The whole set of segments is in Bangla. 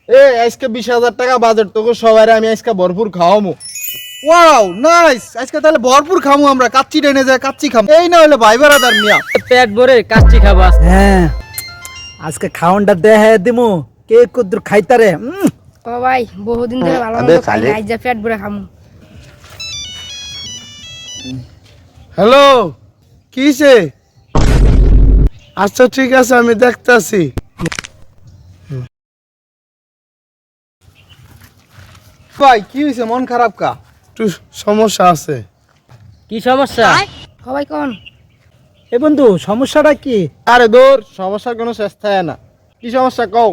আজকে 20,000 টাকা বাজেট, তোকে সবাই আমি আজকে ভরপুর খাওয়ামু। ওয়াও নাইস, আজকে তাহলে ভরপুর খামু আমরা, কাচ্চি টেনে যায় কাচ্চি খামু, এই না হলে ভাই বেড়াদার মিয়া। পেট ভরে কাচ্চি খাবো আজকে। হ্যাঁ, আজকে খাওনটা দেহে দিমু, কে কদ্দুর খাইতারে। ও ভাই বহুদিন ধরে ভালো মন্দ খাই না, আজ যা পেট ভরে খামু। হ্যালো, কিছে? আচ্ছা ঠিক আছে, আমি দেখতাছি। ভাই কি হয়েছে, মন খারাপ কা? একটু সমস্যা আছে। কি সমস্যা? ও ভাই কোন? এ বন্ধু, সমস্যাটা কি? আরে দূর, সমস্যার কোনো শেষ থাকে না। কি সমস্যা কও?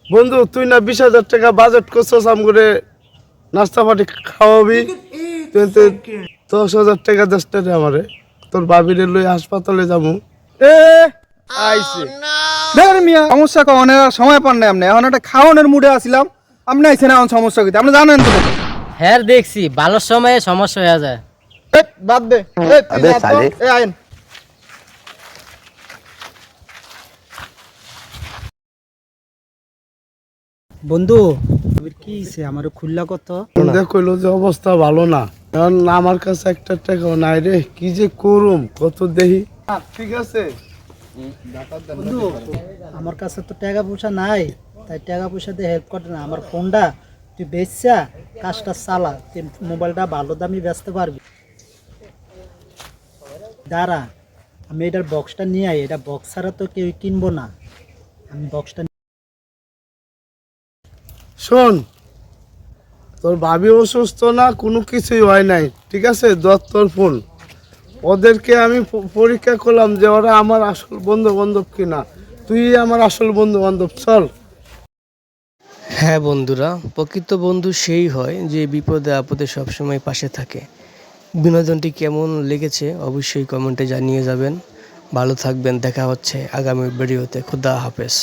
বন্ধু, তুই না 20,000 টাকা বাজেট করছস আম করে নাস্তা পাটি খাওয়াবি, তুই তো 10,000 টাকা দশটা রে আমারে, তোর বাবিরে লই হাসপাতালে যাবো। এ আইছে ধর মিয়া, সমস্যা কো অনেক সময় পান না, আপনি এখন একটা খাওয়ানোর মুডে আসিলাম, আপনি আইছেন এখন সমস্যা কি? আপনি জানেন তো। হ্যাঁ দেখছি, ভালো সময়ে সমস্যা হয়ে যায়। বাদ দে, তুই যা তো, আইন। বন্ধু কি হইছে, আমার খুললা কত? দেখলো যে অবস্থা ভালো না, কারণ আমার কাছে একটা টাকাও নাই রে, কি যে করুম কত দেহি। ঠিক আছে বন্ধু, আমার কাছে তো টাকা পয়সা নাই, তাই টাকা পয়সা দিয়ে হেল্প করতে না, আমার ফোনটা তুই বেচছা কাজটা চালা, তুই মোবাইলটা ভালো দামি বেচতে পারবি। দাঁড়া, আমি এটার বক্সটা নিয়ে আই, এটা বক্স ছাড়া তো কেউ কিনবো না, আমি বক্সটা। শোন, তোর ভাবি অসুস্থ না, কোনো কিছুই হয় নাই, ঠিক আছে? তোর ফোন, ওদেরকে আমি পরীক্ষা করলাম যে ওরা আমার আসল বন্ধু বান্ধব কিনা, তুই আমার আসল বন্ধু বান্ধব, চল। হ্যাঁ বন্ধুরা, প্রকৃত বন্ধু সেই হয় যে বিপদে আপদে সবসময় পাশে থাকে। বিনোদনটি কেমন লেগেছে অবশ্যই কমেন্টে জানিয়ে যাবেন। ভালো থাকবেন, দেখা হচ্ছে আগামী ভিডিওতে। খুদা হাফেজ।